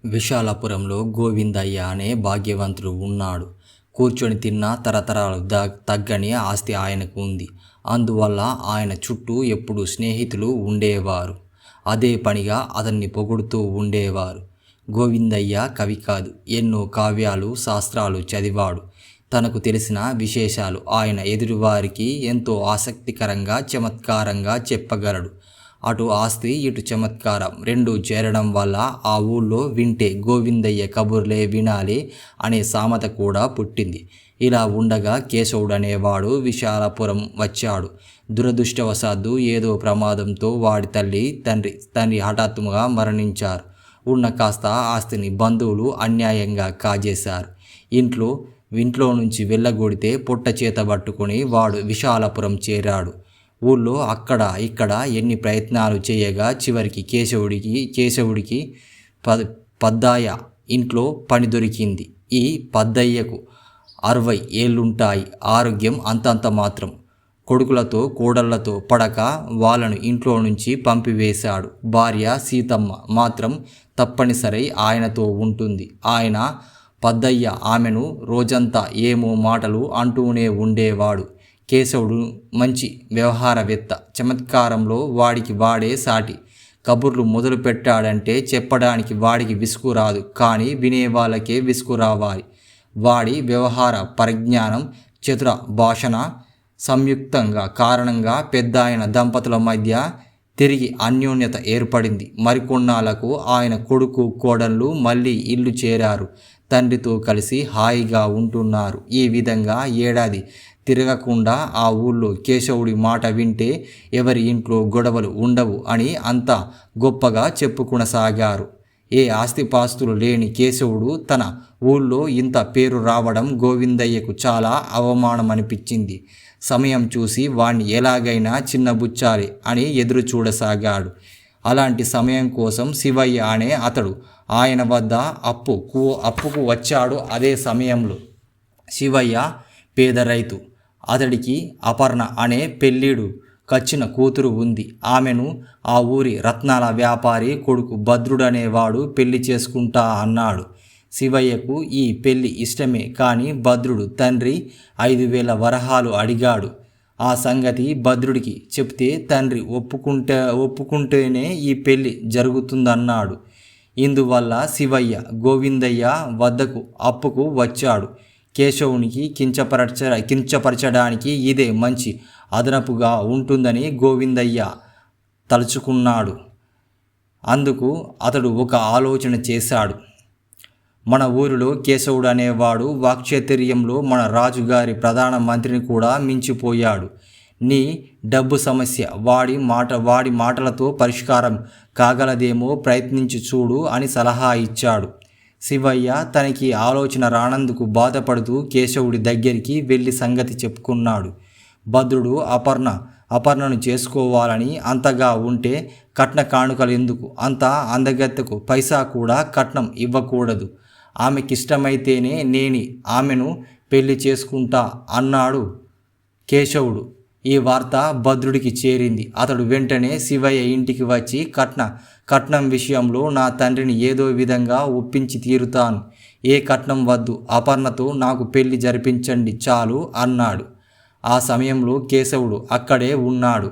విశాలాపురంలో గోవిందయ్య అనే భాగ్యవంతుడు ఉన్నాడు. కూర్చొని తిన్న తరతరాలు తగ్గని ఆస్తి ఆయనకు ఉంది. అందువల్ల ఆయన చుట్టూ ఎప్పుడూ స్నేహితులు ఉండేవారు. అదే పనిగా అతన్ని పొగుడుతూ ఉండేవారు. గోవిందయ్య కవి కాదు, ఎన్నో కావ్యాలు శాస్త్రాలు చదివాడు. తనకు తెలిసిన విశేషాలు ఆయన ఎదుటివారికి ఎంతో ఆసక్తికరంగా చమత్కారంగా చెప్పగలడు. అటు ఆస్తి ఇటు చమత్కారం రెండూ చేరడం వల్ల ఆ ఊళ్ళో వింటే గోవిందయ్య కబుర్లే వినాలి అనే సామెత కూడా పుట్టింది. ఇలా ఉండగా కేశవుడనేవాడు విశాలాపురం వచ్చాడు. దురదృష్టవశాత్తు ఏదో ప్రమాదంతో వాడి తండ్రి హఠాత్తుగా మరణించారు. ఉన్న కాస్త ఆస్తిని బంధువులు అన్యాయంగా కాజేశారు. ఇంట్లో నుంచి వెళ్ళగొడితే పొట్ట చేత పట్టుకుని వాడు విశాలాపురం చేరాడు. ఊళ్ళో అక్కడ ఇక్కడ ఎన్ని ప్రయత్నాలు చేయగా చివరికి కేశవుడికి పద్దయ్య ఇంట్లో పని దొరికింది. ఈ పద్దయ్యకు 60 ఏళ్ళుంటాయి. ఆరోగ్యం అంతంత మాత్రం. కొడుకులతో కోడళ్లతో పడక వాళ్ళను ఇంట్లో నుంచి పంపివేశాడు. భార్య సీతమ్మ మాత్రం తప్పనిసరి ఆయనతో ఉంటుంది. ఆయన పద్దయ్య ఆమెను రోజంతా ఏమో మాటలు అంటూనే ఉండేవాడు. కేశవుడు మంచి వ్యవహారవేత్త. చమత్కారంలో వాడికి వాడే సాటి. కబుర్లు మొదలు పెట్టాడంటే చెప్పడానికి వాడికి విసుగు రాదు, కానీ వినేవాళ్ళకే విసుగు రావాలి. వాడి వ్యవహార పరిజ్ఞానం, చతుర భాషణ సంయుక్తంగా కారణంగా పెద్దాయన దంపతుల మధ్య తిరిగి అన్యోన్యత ఏర్పడింది. మరికొన్నాళ్లకు ఆయన కొడుకు కోడళ్ళు మళ్ళీ ఇల్లు చేరారు. తండ్రితో కలిసి హాయిగా ఉంటున్నారు. ఈ విధంగా ఏడాది తిరగకుండా ఆ ఊళ్ళో కేశవుడి మాట వింటే ఎవరి ఇంట్లో గొడవలు ఉండవు అని అంతా గొప్పగా చెప్పుకొనసాగారు. ఏ ఆస్తిపాస్తులు లేని కేశవుడు తన ఊళ్ళో ఇంత పేరు రావడం గోవిందయ్యకు చాలా అవమానం అనిపించింది. సమయం చూసి వాణ్ణి ఎలాగైనా చిన్నబుచ్చాలి అని ఎదురు చూడసాగాడు. అలాంటి సమయం కోసం శివయ్య అనే అతడు ఆయన వద్ద అప్పుకు వచ్చాడు. అదే సమయంలో శివయ్య పేద రైతు. అతడికి అపర్ణ అనే పెళ్ళిడు కచ్చిన కూతురు ఉంది. ఆమెను ఆ ఊరి రత్నాల వ్యాపారి కొడుకు భద్రుడనేవాడు పెళ్లి చేసుకుంటా అన్నాడు. శివయ్యకు ఈ పెళ్లి ఇష్టమే, కానీ భద్రుడు తండ్రి 5,000 వరహాలు అడిగాడు. ఆ సంగతి భద్రుడికి చెప్తే తండ్రి ఒప్పుకుంటేనే ఈ పెళ్లి జరుగుతుందన్నాడు. ఇందువల్ల శివయ్య గోవిందయ్య వద్దకు అప్పుకు వచ్చాడు. కేశవునికి కించపరచడానికి ఇదే మంచి అదనపుగా ఉంటుందని గోవిందయ్య తలుచుకున్నాడు. అందుకు అతడు ఒక ఆలోచన చేశాడు. మన ఊరిలో కేశవుడు అనేవాడు వాక్చాతుర్యంలో మన రాజుగారి ప్రధాన మంత్రిని కూడా మించిపోయాడు. నీ డబ్బు సమస్య వాడి మాటలతో పరిష్కారం కాగలదేమో, ప్రయత్నించి చూడు అని సలహా ఇచ్చాడు. శివయ్య తనకి ఆలోచన రానందుకు బాధపడుతూ కేశవుడి దగ్గరికి వెళ్ళి సంగతి చెప్పుకున్నాడు. భద్రుడు అపర్ణను చేసుకోవాలని అంతగా ఉంటే కట్న కానుకలు ఎందుకు? అంత అందగత్తెకు పైసా కూడా కట్నం ఇవ్వకూడదు. ఆమెకిష్టమైతేనే ఆమెను పెళ్లి చేసుకుంటా అన్నాడు కేశవుడు. ఈ వార్త భద్రుడికి చేరింది. అతడు వెంటనే శివయ్య ఇంటికి వచ్చి కట్నం విషయంలో నా తండ్రిని ఏదో విధంగా ఒప్పించి తీరుతాను. ఏ కట్నం వద్దు, అపర్ణతో నాకు పెళ్లి జరిపించండి చాలు అన్నాడు. ఆ సమయంలో కేశవుడు అక్కడే ఉన్నాడు.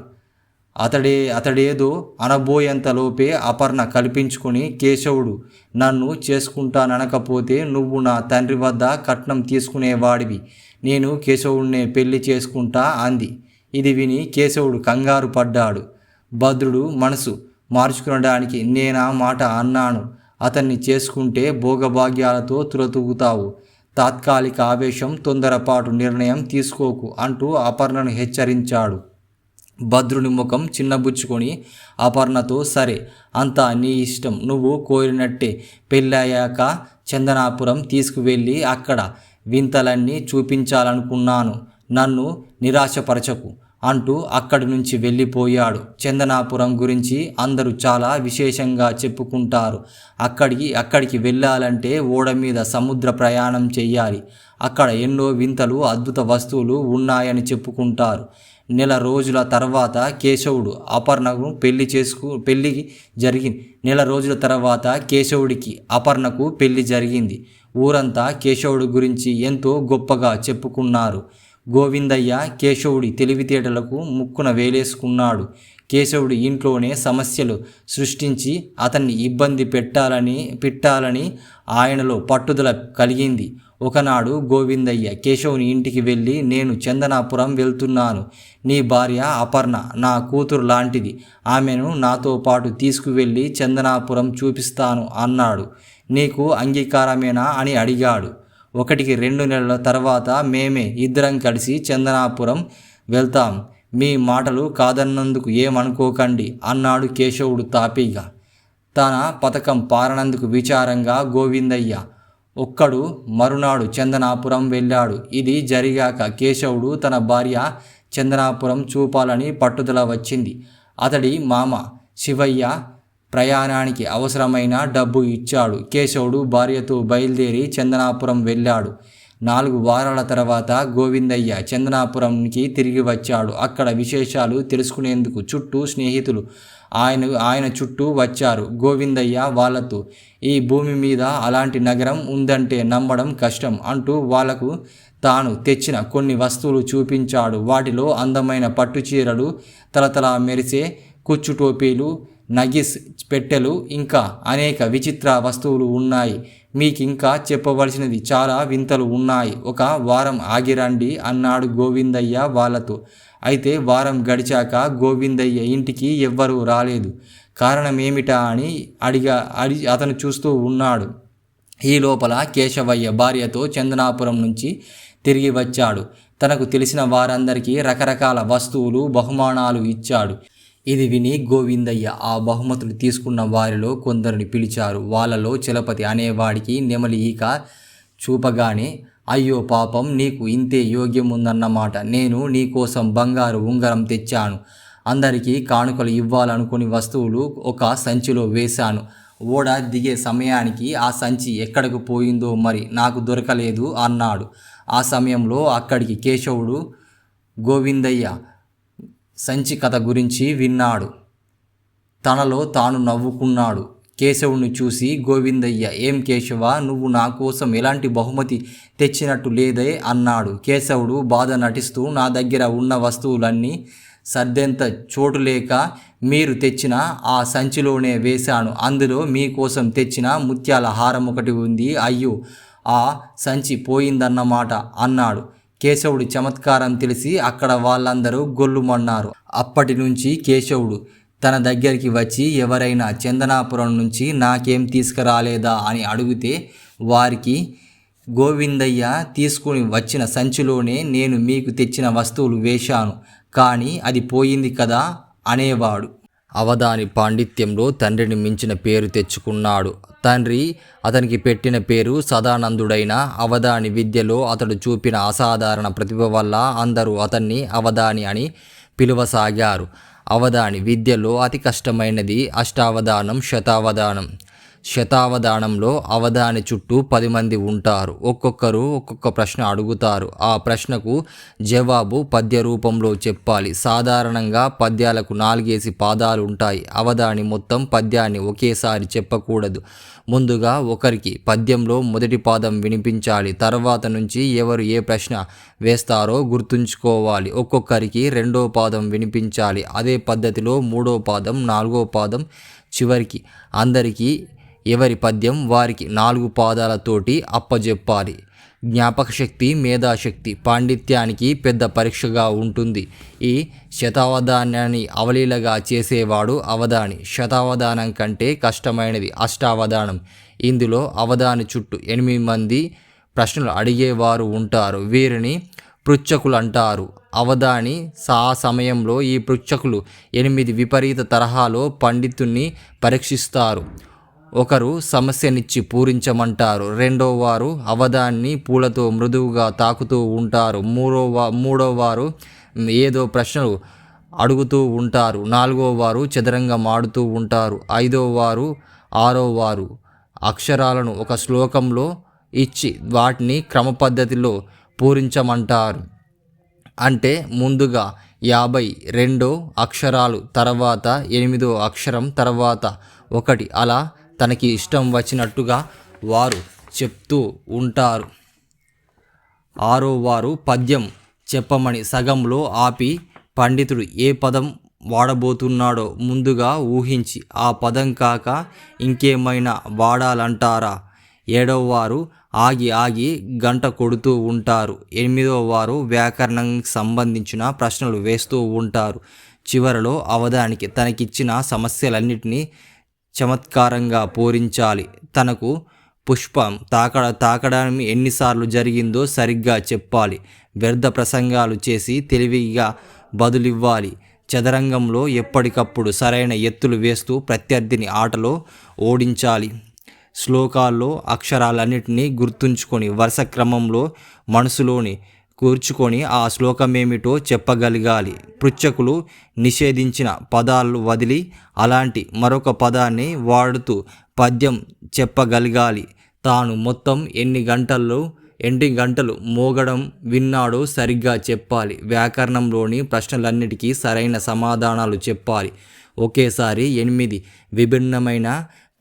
అతడేదో అనబోయేంతలోపే అపర్ణ కల్పించుకొని, కేశవుడు నన్ను చేసుకుంటాననకపోతే నువ్వు నా తండ్రి వద్ద కట్నం తీసుకునేవాడివి. నేను కేశవుడినే పెళ్లి చేసుకుంటా అంది. ఇది విని కేశవుడు కంగారు పడ్డాడు. భద్రుడు మనసు మార్చుకునడానికి నేనా మాట అన్నాను. అతన్ని చేసుకుంటే భోగభాగ్యాలతో తులతూగుతావు. తాత్కాలిక ఆవేశం, తొందరపాటు నిర్ణయం తీసుకోకు అంటూ అపర్ణను హెచ్చరించాడు. భద్రుని ముఖం చిన్నబుచ్చుకొని అపర్ణతో సరే, అంతా నీ ఇష్టం, నువ్వు కోరినట్టే. పెళ్ళయ్యాక చందనాపురం తీసుకువెళ్ళి అక్కడ వింతలన్నీ చూపించాలనుకున్నాను. నన్ను నిరాశపరచకు అంటూ అక్కడి నుంచి వెళ్ళిపోయాడు. చందనాపురం గురించి అందరూ చాలా విశేషంగా చెప్పుకుంటారు. అక్కడికి వెళ్ళాలంటే ఓడ మీద సముద్ర ప్రయాణం చెయ్యాలి. అక్కడ ఎన్నో వింతలు, అద్భుత వస్తువులు ఉన్నాయని చెప్పుకుంటారు. నెల రోజుల తర్వాత కేశవుడు అపర్ణకు నెల రోజుల తర్వాత కేశవుడికి అపర్ణకు పెళ్లి జరిగింది. ఊరంతా కేశవుడి గురించి ఎంతో గొప్పగా చెప్పుకున్నారు. గోవిందయ్య కేశవుడి తెలివితేటలకు ముక్కున వేలేసుకున్నాడు. కేశవుడి ఇంట్లోనే సమస్యలు సృష్టించి అతన్ని ఇబ్బంది పెట్టాలని ఆయనలో పట్టుదల కలిగింది. ఒకనాడు గోవిందయ్య కేశవుని ఇంటికి వెళ్ళి, నేను చందనాపురం వెళ్తున్నాను. నీ భార్య అపర్ణ నా కూతురు లాంటిది. ఆమెను నాతో పాటు తీసుకువెళ్ళి చందనాపురం చూపిస్తాను అన్నాడు. నీకు అంగీకారమేనా అని అడిగాడు. 1-2 నెలల తర్వాత మేమే ఇద్దరం కలిసి చందనాపురం వెళ్తాం. మీ మాటలు కాదన్నందుకు ఏమనుకోకండి అన్నాడు కేశవుడు తాపీగా. తన పథకం పారనందుకు విచారంగా గోవిందయ్య ఒక్కడు మరునాడు చందనాపురం వెళ్ళాడు. ఇది జరిగాక కేశవుడు తన భార్య చందనాపురం చూపాలని పట్టుదల వచ్చింది. అతడి మామ శివయ్య ప్రయాణానికి అవసరమైన డబ్బు ఇచ్చాడు. కేశవుడు భార్యతో బయలుదేరి చందనాపురం వెళ్ళాడు. 4 వారాల తర్వాత గోవిందయ్య చందనాపురంకి తిరిగి వచ్చాడు. అక్కడ విశేషాలు తెలుసుకునేందుకు చుట్టూ స్నేహితులు ఆయన చుట్టూ వచ్చారు. గోవిందయ్య వాళ్ళతో, ఈ భూమి మీద అలాంటి నగరం ఉందంటే నమ్మడం కష్టం అంటూ వాళ్లకు తాను తెచ్చిన కొన్ని వస్తువులు చూపించాడు. వాటిలో అందమైన పట్టుచీరలు, తలతలా మెరిసే కుచ్చు టోపీలు, నగిస్ పెట్టెలు, ఇంకా అనేక విచిత్ర వస్తువులు ఉన్నాయి. మీకింకా చెప్పవలసినది చాలా వింతలు ఉన్నాయి. 1 వారం ఆగిరండి అన్నాడు గోవిందయ్య వాళ్ళతో. అయితే వారం గడిచాక గోవిందయ్య ఇంటికి ఎవ్వరూ రాలేదు. కారణమేమిటా అని అతను చూస్తూ ఉన్నాడు. ఈ లోపల కేశవయ్య భార్యతో చందనాపురం నుంచి తిరిగి వచ్చాడు. తనకు తెలిసిన వారందరికీ రకరకాల వస్తువులు, బహుమానాలు ఇచ్చాడు. ఇది విని గోవిందయ్య ఆ బహుమతులు తీసుకున్న వారిలో కొందరిని పిలిచారు. వాళ్ళలో చలపతి అనేవాడికి నెమలి ఈక చూపగానే, అయ్యో పాపం, నీకు ఇంతే యోగ్యం ఉందన్నమాట. నేను నీకోసం బంగారు ఉంగరం తెచ్చాను. అందరికీ కానుకలు ఇవ్వాలనుకుని వస్తువులు ఒక సంచిలో వేశాను. ఓడ దిగే సమయానికి ఆ సంచి ఎక్కడికి పోయిందో మరి నాకు దొరకలేదు అన్నాడు. ఆ సమయంలో అక్కడికి కేశవుడు గోవిందయ్య సంచి కథ గురించి విన్నాడు. తనలో తాను నవ్వుకున్నాడు. కేశవుని చూసి గోవిందయ్య, ఏం కేశవ, నువ్వు నా కోసం ఎలాంటి బహుమతి తెచ్చినట్టు లేదే అన్నాడు. కేశవుడు బాధ నటిస్తూ, నా దగ్గర ఉన్న వస్తువులన్నీ సర్దెంత చోటు లేక మీరు తెచ్చిన ఆ సంచిలోనే వేశాను. అందులో మీకోసం తెచ్చిన ముత్యాల హారం ఒకటి ఉంది. అయ్యో, ఆ సంచి పోయిందన్నమాట అన్నాడు. కేశవుడి చమత్కారం తెలిసి అక్కడ వాళ్ళందరూ గొల్లుమన్నారు. అప్పటి నుంచి కేశవుడు తన దగ్గరికి వచ్చి ఎవరైనా చందనాపురం నుంచి నాకేం తీసుకురాలేదా అని అడిగితే వారికి గోవిందయ్య తీసుకుని వచ్చిన సంచిలోనే నేను మీకు తెచ్చిన వస్తువులు వేశాను, కానీ అది పోయింది కదా అనేవాడు. అవధాని పాండిత్యంలో తండ్రిని మించిన పేరు తెచ్చుకున్నాడు. తండ్రి అతనికి పెట్టిన పేరు సదానందుడైన. అవధాని విద్యలో అతడు చూపిన అసాధారణ ప్రతిభ వల్ల అందరూ అతన్ని అవధాని అని పిలువసాగారు. అవధాని విద్యలో అతి కష్టమైనది అష్టావధానం, శతావధానం. శతావధానంలో అవధాని చుట్టూ 10 మంది ఉంటారు. ఒక్కొక్కరు ఒక్కొక్క ప్రశ్న అడుగుతారు. ఆ ప్రశ్నకు జవాబు పద్య రూపంలో చెప్పాలి. సాధారణంగా పద్యాలకు 4 పాదాలు ఉంటాయి. అవధాని మొత్తం పద్యాన్ని ఒకేసారి చెప్పకూడదు. ముందుగా ఒకరికి పద్యంలో మొదటి పాదం వినిపించాలి. తర్వాత నుంచి ఎవరు ఏ ప్రశ్న వేస్తారో గుర్తుంచుకోవాలి. ఒక్కొక్కరికి 2వ పాదం వినిపించాలి. అదే పద్ధతిలో 3వ పాదం, 4వ పాదం, చివరికి అందరికీ ఎవరి పద్యం వారికి 4 పాదాలతోటి అప్పజెప్పాలి. జ్ఞాపక శక్తి, మేధాశక్తి, పాండిత్యానికి పెద్ద పరీక్షగా ఉంటుంది. ఈ శతావధానాన్ని అవలీలగా చేసేవాడు అవధాని. శతావధానం కంటే కష్టమైనది అష్టావధానం. ఇందులో అవధాని చుట్టూ 8 మంది ప్రశ్నలు అడిగేవారు ఉంటారు. వీరిని పృచ్ఛకులు అంటారు. అవధాని ఆ సమయంలో ఈ పృచ్ఛకులు 8 విపరీత తరహాలో పండితుణ్ణి పరీక్షిస్తారు. ఒకరు సమస్యనిచ్చి పూరించమంటారు. 2వ వారు అవధాన్ని పూలతో మృదువుగా తాకుతూ ఉంటారు. మూడవ వారు ఏదో ప్రశ్నలు అడుగుతూ ఉంటారు. 4వ వారు చదరంగం ఆడుతూ ఉంటారు. 5వ వారు, 6వ వారు అక్షరాలను ఒక శ్లోకంలో ఇచ్చి వాటిని క్రమ పద్ధతిలో పూరించమంటారు. అంటే ముందుగా 52 అక్షరాలు తర్వాత 8వ అక్షరం తర్వాత 1 అలా తనకి ఇష్టం వచ్చినట్టుగా వారు చెప్తూ ఉంటారు. 6వ వారు పద్యం చెప్పమని సగంలో ఆపి పండితుడు ఏ పదం వాడబోతున్నాడో ముందుగా ఊహించి ఆ పదం కాక ఇంకేమైనా వాడాలంటారా? 7వ వారు ఆగి గంట కొడుతూ ఉంటారు. 8వ వారు వ్యాకరణానికి సంబంధించిన ప్రశ్నలు వేస్తూ ఉంటారు. చివరలో అవధానికి తనకిచ్చిన సమస్యలన్నిటినీ చమత్కారంగా పూరించాలి. తనకు పుష్పం తాకడం ఎన్నిసార్లు జరిగిందో సరిగ్గా చెప్పాలి. వ్యర్థ ప్రసంగాలు చేసి తెలివిగా బదులివ్వాలి. చదరంగంలో ఎప్పటికప్పుడు సరైన ఎత్తులు వేస్తూ ప్రత్యర్థిని ఆటలో ఓడించాలి. శ్లోకాల్లో అక్షరాలన్నిటినీ గుర్తుంచుకొని వరుస క్రమంలో మనసులోని కూర్చుకొని ఆ శ్లోకమేమిటో చెప్పగలగాలి. పృచ్ఛకులు నిషేధించిన పదాలు వదిలి అలాంటి మరొక పదాన్ని వాడుతూ పద్యం చెప్పగలగాలి. తాను మొత్తం ఎన్ని గంటలు మోగడం విన్నాడో సరిగ్గా చెప్పాలి. వ్యాకరణంలోని ప్రశ్నలన్నిటికీ సరైన సమాధానాలు చెప్పాలి. ఒకేసారి 8 విభిన్నమైన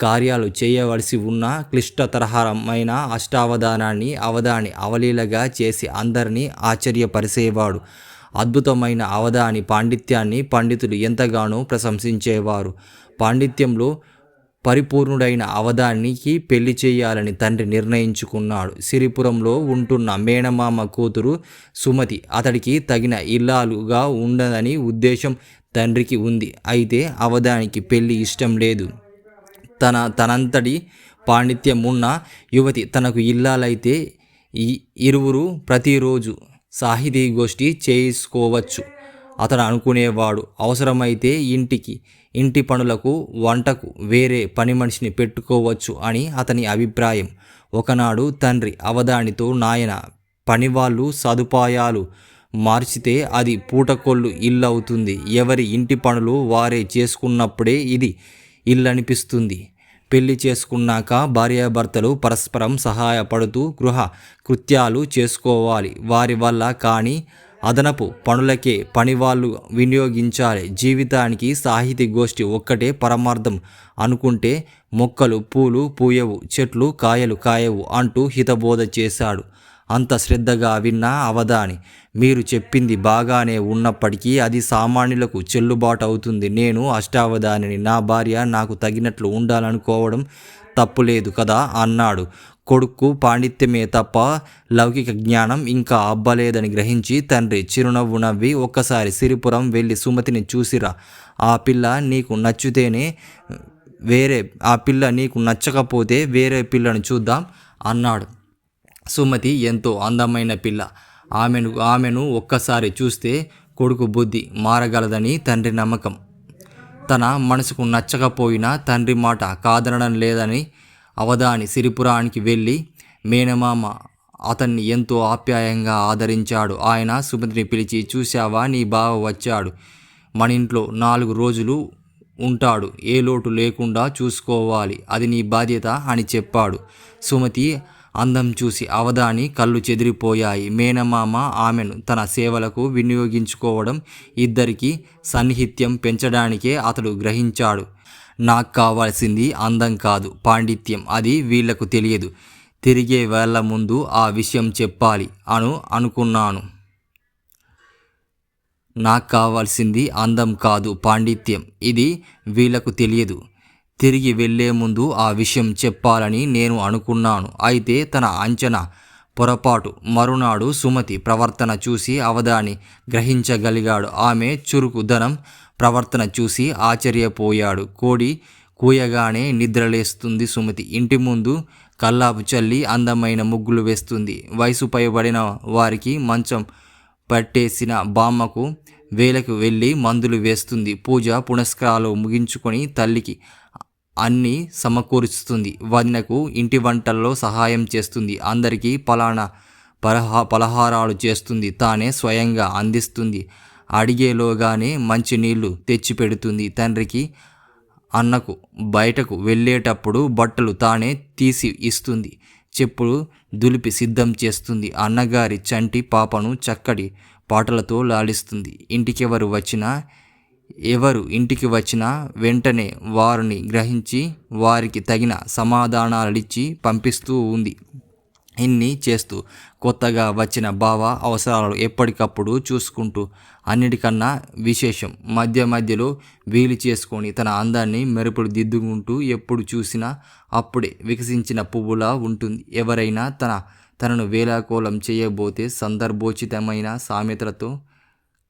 కార్యాలు చేయవలసి ఉన్న క్లిష్టతరమైన అష్టావధానాన్ని అవధాని అవలీలగా చేసి అందరినీ ఆశ్చర్యపరిచేవాడు. అద్భుతమైన అవధాని పాండిత్యాన్ని పండితులు ఎంతగానో ప్రశంసించేవారు. పాండిత్యంలో పరిపూర్ణుడైన అవధానికి పెళ్లి చేయాలని తండ్రి నిర్ణయించుకున్నాడు. సిరిపురంలో ఉంటున్న మేనమామ కూతురు సుమతి అతడికి తగిన ఇల్లాలుగా ఉండదని ఉద్దేశం తండ్రికి ఉంది. అయితే అవధానికి పెళ్లి ఇష్టం లేదు. తనంతటి పాండిత్యం ఉన్న యువతి తనకు ఇల్లాలైతే ఇరువురు ప్రతిరోజు సాహితీ గోష్ఠి చేసుకోవచ్చు అతడు అనుకునేవాడు. అవసరమైతే ఇంటి పనులకు వంటకు వేరే పని మనిషిని పెట్టుకోవచ్చు అని అతని అభిప్రాయం. ఒకనాడు తండ్రి అవధానితో, నాయన, పనివాళ్ళు సదుపాయాలు మార్చితే అది పూటకొల్లు ఇల్లు అవుతుంది. ఎవరి ఇంటి పనులు వారే చేసుకున్నప్పుడే ఇది ఇల్లనిపిస్తుంది. పెళ్లి చేసుకున్నాక భార్యాభర్తలు పరస్పరం సహాయపడుతూ గృహ కృత్యాలు చేసుకోవాలి. వారి వల్ల కానీ అదనపు పనులకే పనివాళ్ళు వినియోగించాలి. జీవితానికి సాహితీ గోష్ఠి ఒక్కటే పరమార్థం అనుకుంటే మొక్కలు పూలు పూయవు, చెట్లు కాయలు కాయవు అంటూ హితబోధ చేశాడు. అంత శ్రద్ధగా విన్న అవధాని, మీరు చెప్పింది బాగానే ఉన్నప్పటికీ అది సామాన్యులకు చెల్లుబాటు అవుతుంది. నేను అష్టావధానిని, నా భార్య నాకు తగినట్లు ఉండాలనుకోవడం తప్పులేదు కదా అన్నాడు. కొడుకు పాండిత్యమే తప్ప లౌకిక జ్ఞానం ఇంకా అబ్బలేదని గ్రహించి తండ్రి చిరునవ్వు నవ్వి, ఒక్కసారి సిరిపురం వెళ్ళి సుమతిని చూసిరా. ఆ పిల్ల నీకు నచ్చకపోతే వేరే పిల్లను చూద్దాం అన్నాడు. సుమతి ఎంతో అందమైన పిల్ల. ఆమెను ఒక్కసారి చూస్తే కొడుకు బుద్ధి మారగలదని తండ్రి నమ్మకం. తన మనసుకు నచ్చకపోయినా తండ్రి మాట కాదనడం లేదని అవధాని సిరిపురానికి వెళ్ళి మేనమామ అతన్ని ఎంతో ఆప్యాయంగా ఆదరించాడు. ఆయన సుమతిని పిలిచి, చూశావా, నీ బావ వచ్చాడు. మన ఇంట్లో 4 రోజులు ఉంటాడు. ఏ లోటు లేకుండా చూసుకోవాలి. అది నీ బాధ్యత అని చెప్పాడు. సుమతి అందం చూసి అవధాని కళ్ళు చెదిరిపోయాయి. మేనమామ ఆమెను తన సేవలకు వినియోగించుకోవడం ఇద్దరికీ సన్నిహిత్యం పెంచడానికే అతడు గ్రహించాడు. నాకు కావాల్సింది అందం కాదు, పాండిత్యం. అది వీళ్లకు తెలియదు. తిరిగే వేళ్ల ముందు ఆ విషయం చెప్పాలి అనుకున్నాను. నాకు కావాల్సింది అందం కాదు, పాండిత్యం. ఇది వీళ్లకు తెలియదు. తిరిగి వెళ్లే ముందు ఆ విషయం చెప్పాలని నేను అనుకున్నాను. అయితే తన అంచనా పొరపాటు. మరునాడు సుమతి ప్రవర్తన చూసి అవధాని గ్రహించగలిగాడు. ఆమె చురుకుదనం ప్రవర్తన చూసి ఆశ్చర్యపోయాడు. కోడి కూయగానే నిద్రలేస్తుంది సుమతి. ఇంటి ముందు కల్లాపు చల్లి అందమైన ముగ్గులు వేస్తుంది. వయసు పైబడిన వారికి మంచం పట్టేసిన బామ్మకు వేలకు వెళ్ళి మందులు వేస్తుంది. పూజ పునస్కారాలు ముగించుకొని తల్లికి అన్నీ సమకూరుస్తుంది. వదినకు ఇంటి వంటల్లో సహాయం చేస్తుంది. అందరికీ పలహారాలు చేస్తుంది. తానే స్వయంగా అందిస్తుంది. అడిగేలోగానే మంచి నీళ్లు తెచ్చిపెడుతుంది. తండ్రికి అన్నకు బయటకు వెళ్ళేటప్పుడు బట్టలు తానే తీసి ఇస్తుంది. చెప్పులు దులిపి సిద్ధం చేస్తుంది. అన్నగారి చంటి పాపను చక్కటి పాటలతో లాలిస్తుంది. ఎవరు ఇంటికి వచ్చినా వెంటనే వారిని గ్రహించి వారికి తగిన సమాధానాలిచ్చి పంపిస్తూ ఉంది. ఇన్ని చేస్తూ కొత్తగా వచ్చిన బావ అవసరాలు ఎప్పటికప్పుడు చూసుకుంటూ అన్నిటికన్నా విశేషం మధ్య మధ్యలో వీలు చేసుకొని తన అందాన్ని మెరుపులు దిద్దుకుంటూ ఎప్పుడు చూసినా అప్పుడే వికసించిన పువ్వులా ఉంటుంది. ఎవరైనా తనను వేలాకోలం చేయబోతే సందర్భోచితమైన సామెతలతో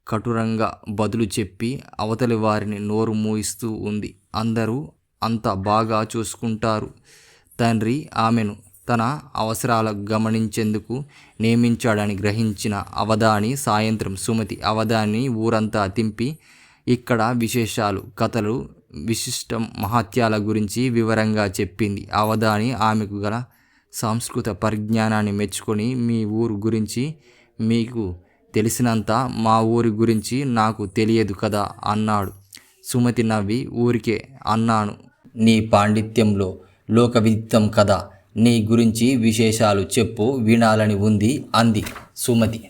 కఠోరంగా బదులు చెప్పి అవతలి వారిని నోరు మూయిస్తూ ఉంది. అందరూ అంత బాగా చూసుకుంటారు. తండ్రి ఆమెను తన అవసరాలకు గమనించేందుకు నియమించాడని గ్రహించిన అవధాని సాయంత్రం సుమతి అవధాని ఊరంతా తింపి ఇక్కడ విశేషాలు, కథలు, విశిష్ట మహత్యాల గురించి వివరంగా చెప్పింది. అవధాని ఆమెకు గల సంస్కృత పరిజ్ఞానాన్ని మెచ్చుకొని మీ ఊరు గురించి మీకు తెలిసినంత మా ఊరి గురించి నాకు తెలియదు కదా అన్నాడు. సుమతి నవ్వి ఊరికే అన్నాను, నీ పాండిత్యంలో లోకవిదితం కదా, నీ గురించి విశేషాలు చెప్పు, వినాలని ఉంది అంది సుమతి.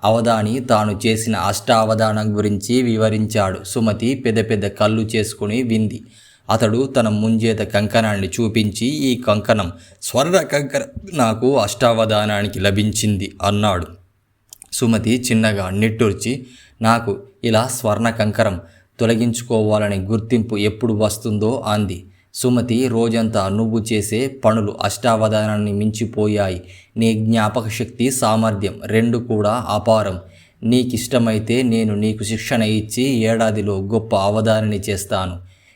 అవధాని తాను చేసిన అష్టావధానం గురించి వివరించాడు. సుమతి పెద్ద పెద్ద కళ్ళు చేసుకుని వింది. అతడు తన ముంజేత కంకణాన్ని చూపించి ఈ కంకణం స్వర్ణ కంకణం నాకు అష్టావధానానికి లభించింది అన్నాడు. సుమతి చిన్నగా నిట్టూర్చి నాకు ఇలా స్వర్ణ కంకరం తొలగించుకోవాలని గుర్తింపు ఎప్పుడు వస్తుందో అంది. సుమతి రోజంతా నువ్వు చేసే పనులు అష్టావధానాన్ని మించిపోయాయి. నీ జ్ఞాపక శక్తి, సామర్థ్యం రెండు కూడా అపారం. నీకిష్టమైతే నేను నీకు శిక్షణ ఇచ్చి ఏడాదిలో గొప్ప అవధానిని చేస్తాను.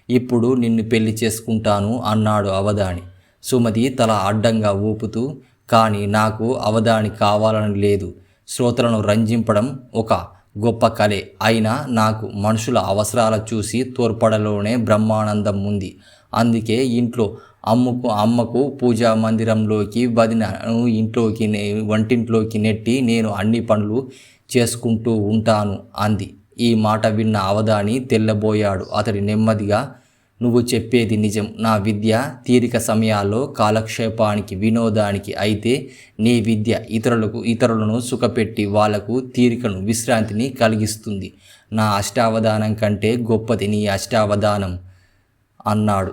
ఇప్పుడు నిన్ను పెళ్లి చేసుకుంటాను అన్నాడు అవధాని. సుమతి తల అడ్డంగా ఊపుతూ, కానీ నాకు అవధాని కావాలని లేదు. శ్రోతలను రంజింపడం ఒక గొప్ప కళే. అయినా నాకు మనుషుల అవసరాలు చూసి తోడ్పడలోనే బ్రహ్మానందం ఉంది. అందుకే ఇంట్లో అమ్మకు పూజా మందిరంలోకి, వదినను వంటింట్లోకి నెట్టి నేను అన్ని పనులు చేసుకుంటూ ఉంటాను అంది. ఈ మాట విన్న అవధాని తెల్లబోయాడు. అతడి నెమ్మదిగా, నువ్వు చెప్పేది నిజం. నా విద్య తీరిక సమయాల్లో కాలక్షేపానికి, వినోదానికి. అయితే నీ విద్య ఇతరులను సుఖపెట్టి వాళ్లకు తీరికను, విశ్రాంతిని కలిగిస్తుంది. నా అష్టావధానం కంటే గొప్పది నీ అష్టావధానం అన్నాడు.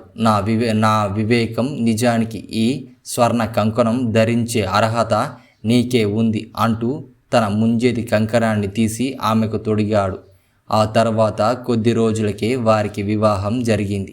నా వివేకం నిజానికి ఈ స్వర్ణ కంకణం ధరించే అర్హత నీకే ఉంది అంటూ తన ముంజేతి కంకణాన్ని తీసి ఆమెకు తొడిగాడు. ఆ తర్వాత కొద్ది రోజులకే వారికి వివాహం జరిగింది.